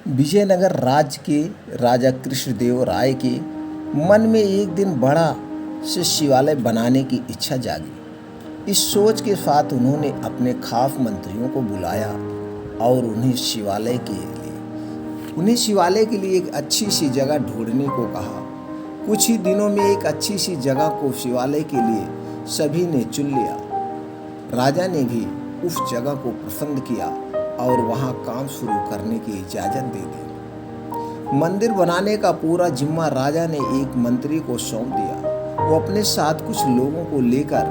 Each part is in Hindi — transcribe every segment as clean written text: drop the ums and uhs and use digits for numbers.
विजयनगर राज्य के राजा कृष्णदेव राय के मन में एक दिन बड़ा से शिवालय बनाने की इच्छा जागी। इस सोच के साथ उन्होंने अपने खास मंत्रियों को बुलाया और उन्हें शिवालय के लिए एक अच्छी सी जगह ढूंढने को कहा। कुछ ही दिनों में एक अच्छी सी जगह को शिवालय के लिए सभी ने चुन लिया। राजा ने भी उस जगह को पसंद किया और वहां काम शुरू करने की इजाज़त दे दी। मंदिर बनाने का पूरा जिम्मा राजा ने एक मंत्री को सौंप दिया। वो अपने साथ कुछ लोगों को लेकर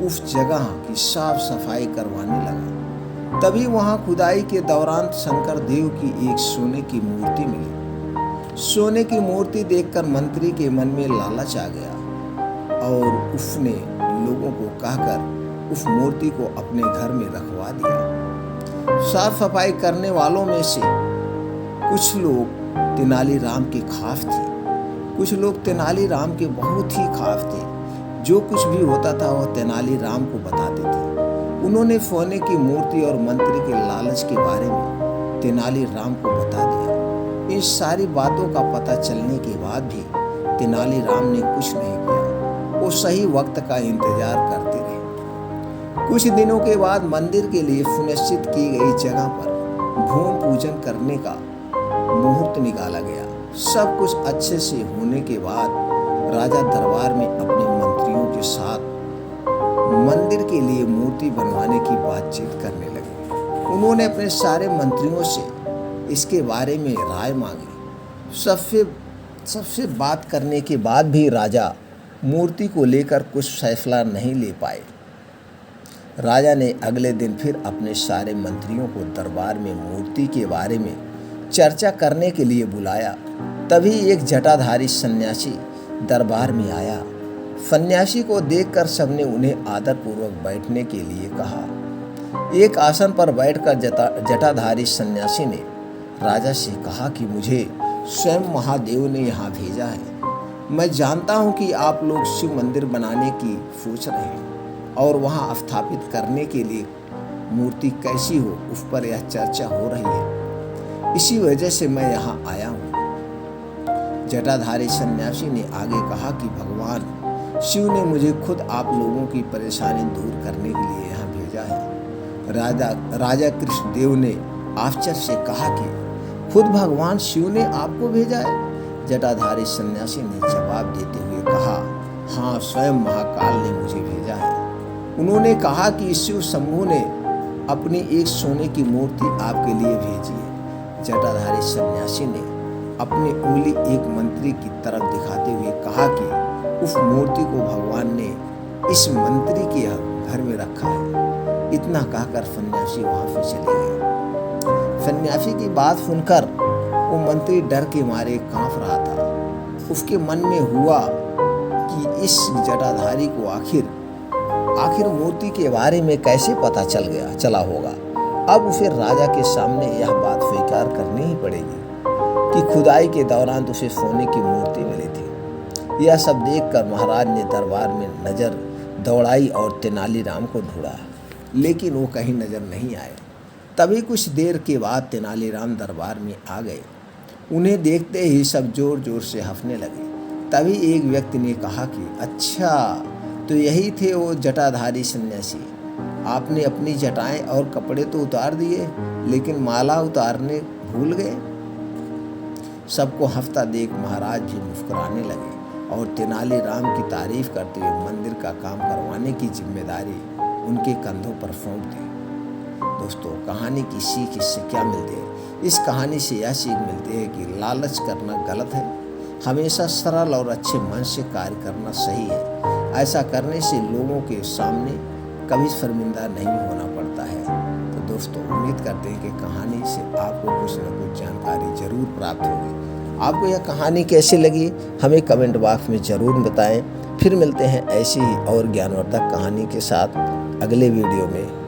उस जगह की साफ सफाई करवाने लगा। तभी वहां खुदाई के दौरान शंकर देव की एक सोने की मूर्ति मिली। सोने की मूर्ति देखकर मंत्री के मन में लालच आ गया और उसने लोगों को कहकर उस मूर्ति को अपने घर में रखवा दिया। साफ सफाई करने वालों में से कुछ लोग तेनालीराम के खास थे, कुछ लोग तेनालीराम के बहुत ही खास थे। जो कुछ भी होता था वह तेनालीराम को बताते थे। उन्होंने सोने की मूर्ति और मंत्री के लालच के बारे में तेनालीराम को बता दिया। इन सारी बातों का पता चलने के बाद भी तेनालीराम ने कुछ नहीं किया। वो सही वक्त का इंतजार करते रहे। कुछ दिनों के बाद मंदिर के लिए सुनिश्चित की गई जगह पर भूमि पूजन करने का मुहूर्त निकाला गया। सब कुछ अच्छे से होने के बाद राजा दरबार में अपने मंत्रियों के साथ मंदिर के लिए मूर्ति बनवाने की बातचीत करने लगे। उन्होंने अपने सारे मंत्रियों से इसके बारे में राय मांगी। सबसे बात करने के बाद भी राजा मूर्ति को लेकर कुछ फैसला नहीं ले पाए। राजा ने अगले दिन फिर अपने सारे मंत्रियों को दरबार में मूर्ति के बारे में चर्चा करने के लिए बुलाया। तभी एक जटाधारी सन्यासी दरबार में आया। सन्यासी को देखकर सबने उन्हें आदरपूर्वक बैठने के लिए कहा। एक आसन पर बैठकर जटाधारी सन्यासी ने राजा से कहा कि मुझे स्वयं महादेव ने यहाँ भेजा है। मैं जानता हूँ कि आप लोग शिव मंदिर बनाने की सोच रहे हैं और वहाँ स्थापित करने के लिए मूर्ति कैसी हो उस पर यह चर्चा हो रही है। इसी वजह से मैं यहाँ आया हूँ। जटाधारी सन्यासी ने आगे कहा कि भगवान शिव ने मुझे खुद आप लोगों की परेशानी दूर करने के लिए यहाँ भेजा है। राजा कृष्णदेव ने आश्चर्य से कहा कि खुद भगवान शिव ने आपको भेजा है? जटाधारी सन्यासी ने जवाब देते हुए कहा, हाँ, स्वयं महाकाल ने मुझे भेजा है। उन्होंने कहा कि शिव शंभु ने अपनी एक सोने की मूर्ति आपके लिए भेजी है। जटाधारी सन्यासी ने अपनी उंगली एक मंत्री की तरफ दिखाते हुए कहा कि उस मूर्ति को भगवान ने इस मंत्री के घर में रखा है। इतना कहकर सन्यासी वहां से चले गए। सन्यासी की बात सुनकर वो मंत्री डर के मारे कांप रहा था। उसके मन में हुआ कि इस जटाधारी को आखिर मूर्ति के बारे में कैसे पता चला होगा। अब उसे राजा के सामने यह बात स्वीकार करनी ही पड़ेगी कि खुदाई के दौरान उसे सोने की मूर्ति मिली थी। यह सब देखकर महाराज ने दरबार में नजर दौड़ाई और तेनालीराम को ढूंढा, लेकिन वो कहीं नजर नहीं आए। तभी कुछ देर के बाद तेनालीराम दरबार में आ गए। उन्हें देखते ही सब जोर जोर से हंसने लगे। तभी एक व्यक्ति ने कहा कि अच्छा, तो यही थे वो जटाधारी सन्यासी। आपने अपनी जटाएं और कपड़े तो उतार दिए, लेकिन माला उतारने भूल गए। सबको हंसता देख महाराज भी मुस्कुराने लगे और तेनालीराम की तारीफ करते हुए मंदिर का काम करवाने की जिम्मेदारी उनके कंधों पर सौंप दी। दोस्तों, कहानी की सीख इससे क्या मिलती है? इस कहानी से यह सीख मिलती है कि लालच करना गलत है। हमेशा सरल और अच्छे मन से कार्य करना सही है। ऐसा करने से लोगों के सामने कभी शर्मिंदा नहीं होना पड़ता है। तो दोस्तों, उम्मीद करते हैं कि कहानी से आपको कुछ न कुछ जानकारी जरूर प्राप्त होगी। आपको यह कहानी कैसी लगी हमें कमेंट बॉक्स में ज़रूर बताएं। फिर मिलते हैं ऐसी ही और ज्ञानवर्धक कहानी के साथ अगले वीडियो में।